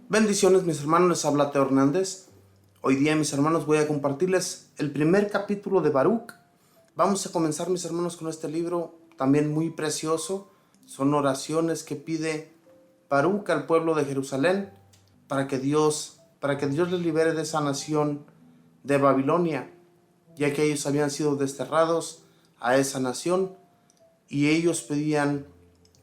Bendiciones mis hermanos, les habla Teo Hernández. Hoy día mis hermanos voy a compartirles el primer capítulo de Baruc. Vamos a comenzar mis hermanos con este libro también muy precioso. Son oraciones que pide Baruc al pueblo de Jerusalén para que Dios les libere de esa nación de Babilonia, ya que ellos habían sido desterrados a esa nación y ellos pedían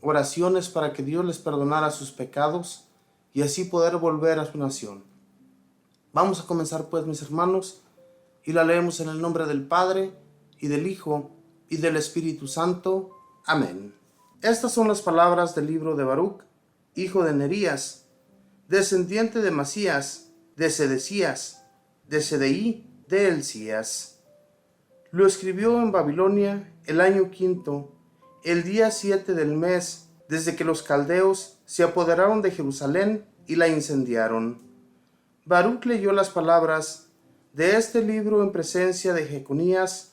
oraciones para que Dios les perdonara sus pecados y así poder volver a su nación. Vamos a comenzar pues mis hermanos y la leemos en el nombre del Padre y del Hijo y del Espíritu Santo. Amén. Estas son las palabras del libro de Baruc, hijo de Nerías, descendiente de Masías, de Sedecías, de Sedeí, de Elcías. Lo escribió en Babilonia el año quinto, el día 7 del mes, desde que los caldeos se apoderaron de Jerusalén y la incendiaron. Baruc leyó las palabras de este libro en presencia de Jeconías,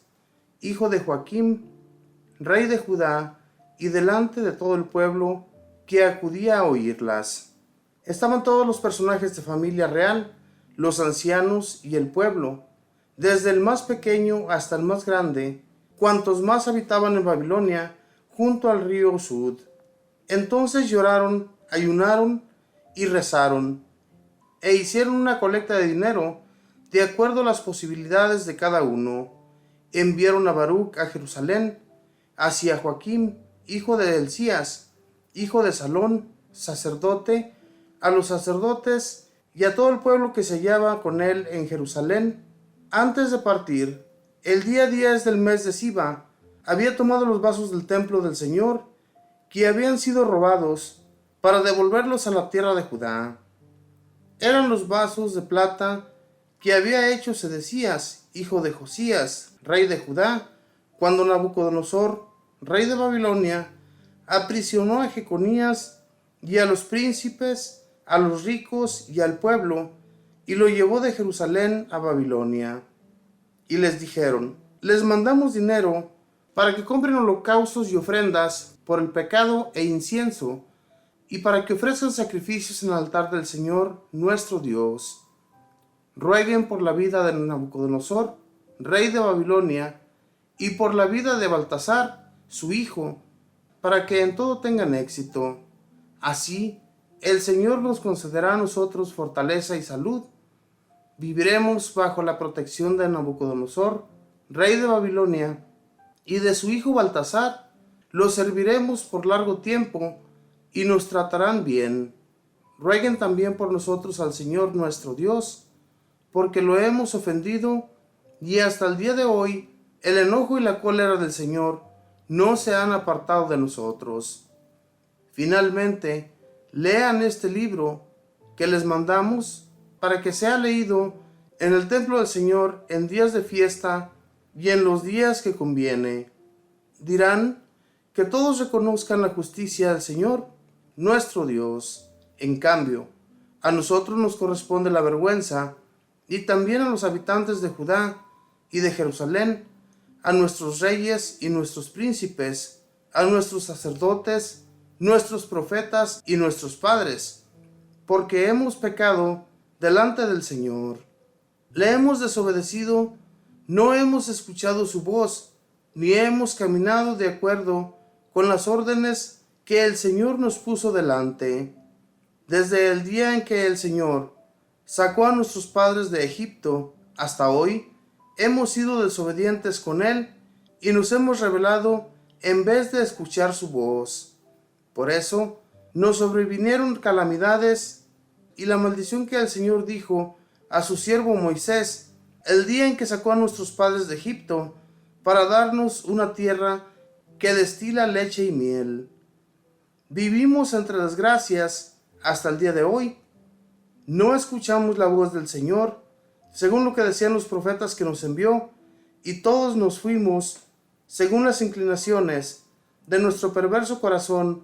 hijo de Joaquim, rey de Judá, y delante de todo el pueblo que acudía a oírlas. Estaban todos los personajes de familia real, los ancianos y el pueblo, desde el más pequeño hasta el más grande, cuantos más habitaban en Babilonia, junto al río Sud. Entonces lloraron, ayunaron y rezaron, e hicieron una colecta de dinero, de acuerdo a las posibilidades de cada uno. Enviaron a Baruc a Jerusalén, hacia Joaquim, hijo de Elcías, hijo de Salón, sacerdote, a los sacerdotes y a todo el pueblo que se hallaba con él en Jerusalén. Antes de partir, el día 10 del mes de Siba, había tomado los vasos del templo del Señor, que habían sido robados, para devolverlos a la tierra de Judá. Eran los vasos de plata que había hecho Sedecías, hijo de Josías, rey de Judá, cuando Nabucodonosor, rey de Babilonia, aprisionó a Jeconías y a los príncipes, a los ricos y al pueblo, y lo llevó de Jerusalén a Babilonia. Y les dijeron: les mandamos dinero para que compren holocaustos y ofrendas por el pecado e incienso, y para que ofrezcan sacrificios en el altar del Señor nuestro Dios. Rueguen por la vida de Nabucodonosor, rey de Babilonia, y por la vida de Baltasar, su hijo, para que en todo tengan éxito. Así, el Señor nos concederá a nosotros fortaleza y salud. Viviremos bajo la protección de Nabucodonosor, rey de Babilonia, y de su hijo Baltasar. Los serviremos por largo tiempo y nos tratarán bien. Rueguen también por nosotros al Señor nuestro Dios, porque lo hemos ofendido, y hasta el día de hoy el enojo y la cólera del Señor no se han apartado de nosotros. Finalmente, lean este libro que les mandamos para que sea leído en el templo del Señor en días de fiesta y en los días que conviene. Dirán que todos reconozcan la justicia del Señor, nuestro Dios. En cambio, a nosotros nos corresponde la vergüenza, y también a los habitantes de Judá y de Jerusalén, a nuestros reyes y nuestros príncipes, a nuestros sacerdotes, nuestros profetas y nuestros padres, porque hemos pecado delante del Señor. Le hemos desobedecido, no hemos escuchado su voz, ni hemos caminado de acuerdo con las órdenes que el Señor nos puso delante. Desde el día en que el Señor sacó a nuestros padres de Egipto hasta hoy, hemos sido desobedientes con Él y nos hemos rebelado en vez de escuchar su voz. Por eso nos sobrevinieron calamidades y la maldición que el Señor dijo a su siervo Moisés el día en que sacó a nuestros padres de Egipto para darnos una tierra que destila leche y miel. Vivimos entre desgracias hasta el día de hoy. No escuchamos la voz del Señor, según lo que decían los profetas que nos envió, y todos nos fuimos, según las inclinaciones de nuestro perverso corazón,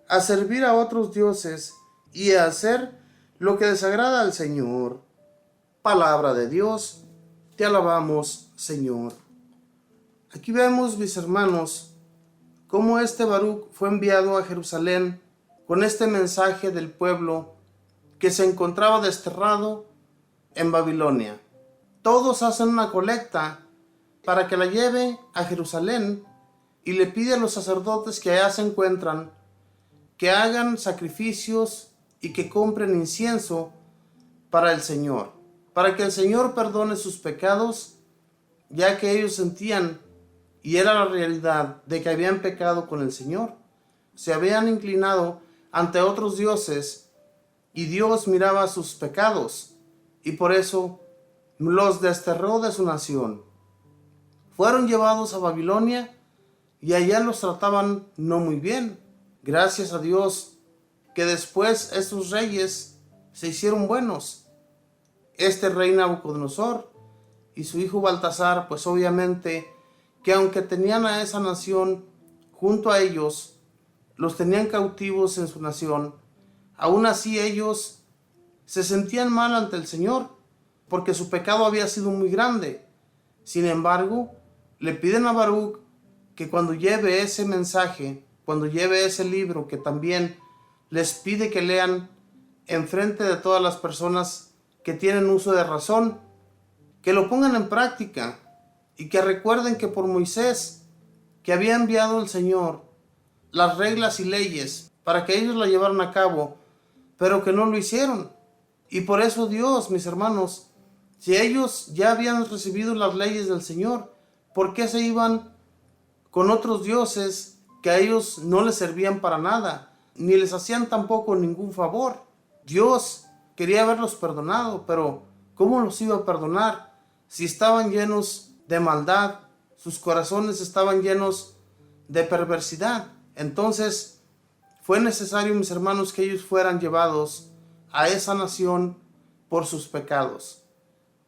a servir a otros dioses y a hacer lo que desagrada al Señor. Palabra de Dios, te alabamos, Señor. Aquí vemos, mis hermanos, cómo este Baruc fue enviado a Jerusalén con este mensaje del pueblo que se encontraba desterrado en Babilonia. Todos hacen una colecta para que la lleve a Jerusalén y le pide a los sacerdotes que allá se encuentran que hagan sacrificios y que compren incienso para el Señor, para que el Señor perdone sus pecados, ya que ellos sentían, y era la realidad, de que habían pecado con el Señor. Se habían inclinado ante otros dioses y Dios miraba sus pecados y por eso los desterró de su nación. Fueron llevados a Babilonia y allá los trataban no muy bien. Gracias a Dios que después estos reyes se hicieron buenos. Este rey Nabucodonosor y su hijo Baltasar, pues obviamente que aunque tenían a esa nación junto a ellos, los tenían cautivos en su nación, aún así ellos se sentían mal ante el Señor, porque su pecado había sido muy grande. Sin embargo, le piden a Baruch que cuando lleve ese mensaje, cuando lleve ese libro, que también les pide que lean enfrente de todas las personas que tienen uso de razón, que lo pongan en práctica y que recuerden que por Moisés, que había enviado el Señor las reglas y leyes para que ellos la llevaran a cabo, pero que no lo hicieron. Y por eso Dios, mis hermanos, si ellos ya habían recibido las leyes del Señor, ¿por qué se iban con otros dioses que a ellos no les servían para nada, ni les hacían tampoco ningún favor? Dios quería haberlos perdonado, pero ¿cómo los iba a perdonar si estaban llenos de maldad? Sus corazones estaban llenos de perversidad. Entonces fue necesario, mis hermanos, que ellos fueran llevados a esa nación por sus pecados,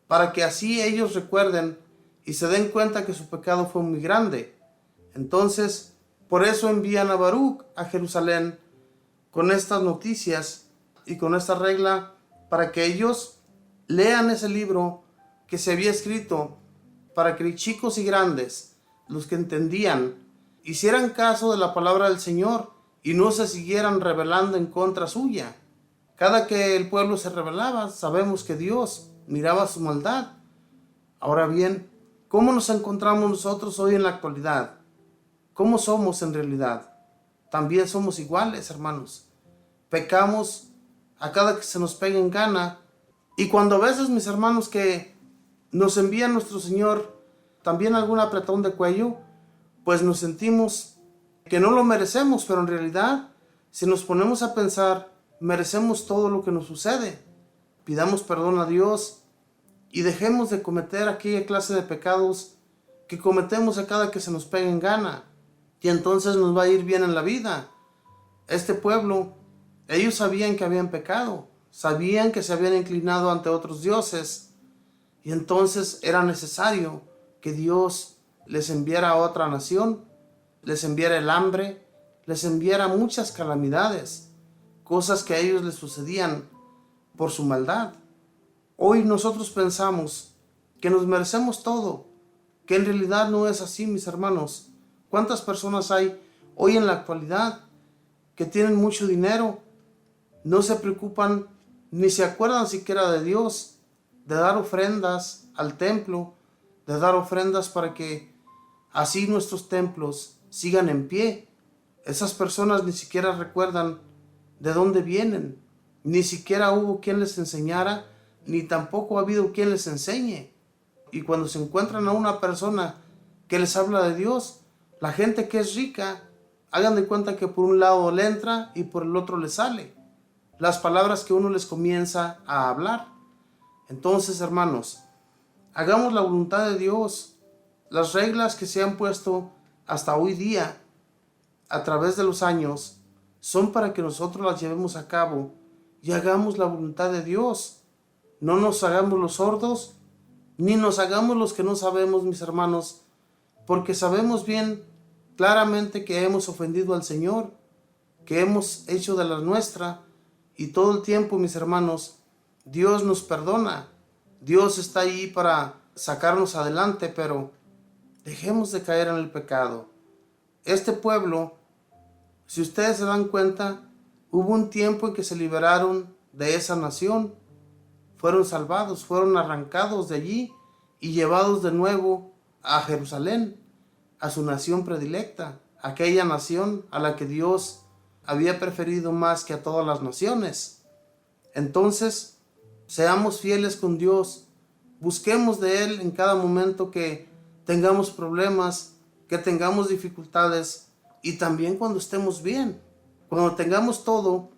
para que así ellos recuerden y se den cuenta que su pecado fue muy grande. Entonces, por eso envían a Baruch a Jerusalén con estas noticias y con esta regla, para que ellos lean ese libro que se había escrito, para que chicos y grandes, los que entendían, hicieran caso de la palabra del Señor y no se siguieran rebelando en contra suya. Cada que el pueblo se rebelaba, sabemos que Dios miraba su maldad. Ahora bien, ¿cómo nos encontramos nosotros hoy en la actualidad? ¿Cómo somos en realidad? También somos iguales, hermanos. Pecamos a cada que se nos pegue en gana. Y cuando a veces, mis hermanos, que nos envía nuestro Señor también algún apretón de cuello, pues nos sentimos que no lo merecemos, pero en realidad, si nos ponemos a pensar, merecemos todo lo que nos sucede. Pidamos perdón a Dios y dejemos de cometer aquella clase de pecados que cometemos a cada que se nos pegue en gana. Y entonces nos va a ir bien en la vida. Este pueblo, ellos sabían que habían pecado, sabían que se habían inclinado ante otros dioses, y entonces era necesario que Dios les enviara a otra nación, les enviara el hambre, les enviara muchas calamidades, cosas que a ellos les sucedían por su maldad. Hoy nosotros pensamos que nos merecemos todo, que en realidad no es así, mis hermanos. ¿Cuántas personas hay hoy en la actualidad que tienen mucho dinero, no se preocupan ni se acuerdan siquiera de Dios, de dar ofrendas al templo, de dar ofrendas para que así nuestros templos sigan en pie? Esas personas ni siquiera recuerdan de dónde vienen, ni siquiera hubo quien les enseñara, ni tampoco ha habido quien les enseñe. Y cuando se encuentran a una persona que les habla de Dios, la gente que es rica, hagan de cuenta que por un lado le entra y por el otro le sale las palabras que uno les comienza a hablar. Entonces, hermanos, hagamos la voluntad de Dios. Las reglas que se han puesto hasta hoy día, a través de los años, son para que nosotros las llevemos a cabo y hagamos la voluntad de Dios. No nos hagamos los sordos, ni nos hagamos los que no sabemos, mis hermanos, porque sabemos bien claramente que hemos ofendido al Señor, que hemos hecho de la nuestra, y todo el tiempo, mis hermanos, Dios nos perdona. Dios está ahí para sacarnos adelante, pero dejemos de caer en el pecado. Este pueblo, si ustedes se dan cuenta, hubo un tiempo en que se liberaron de esa nación fueron salvados, fueron arrancados de allí y llevados de nuevo a Jerusalén, a su nación predilecta, aquella nación a la que Dios había preferido más que a todas las naciones. Entonces, seamos fieles con Dios, busquemos de Él en cada momento que tengamos problemas, que tengamos dificultades y también cuando estemos bien. Cuando tengamos todo,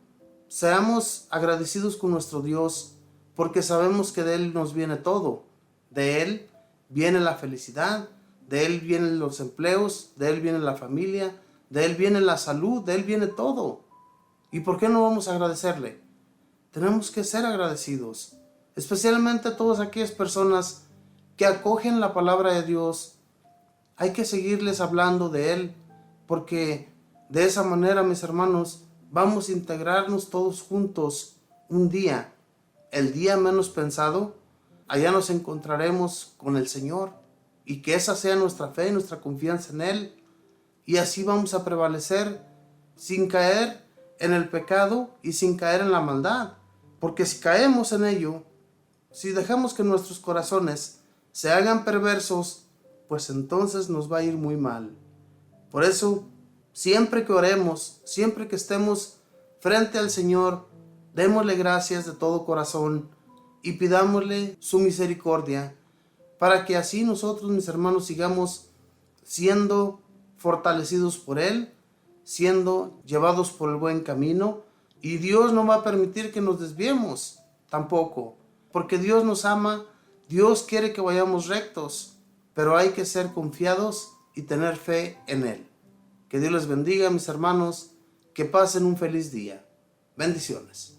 seamos agradecidos con nuestro Dios, porque sabemos que de Él nos viene todo. De Él viene la felicidad, de Él vienen los empleos, de Él viene la familia, de Él viene la salud, de Él viene todo. ¿Y por qué no vamos a agradecerle? Tenemos que ser agradecidos, especialmente a todas aquellas personas que acogen la palabra de Dios. Hay que seguirles hablando de Él, porque de esa manera, mis hermanos, vamos a integrarnos todos juntos un día, el día menos pensado. Allá nos encontraremos con el Señor, y que esa sea nuestra fe y nuestra confianza en Él, y así vamos a prevalecer sin caer en el pecado y sin caer en la maldad, porque si caemos en ello, si dejamos que nuestros corazones se hagan perversos, pues entonces nos va a ir muy mal. Por eso, siempre que oremos, siempre que estemos frente al Señor, démosle gracias de todo corazón y pidámosle su misericordia, para que así nosotros, mis hermanos, sigamos siendo fortalecidos por Él, siendo llevados por el buen camino, y Dios no va a permitir que nos desviemos tampoco, porque Dios nos ama, Dios quiere que vayamos rectos, pero hay que ser confiados y tener fe en Él. Que Dios les bendiga, mis hermanos, que pasen un feliz día. Bendiciones.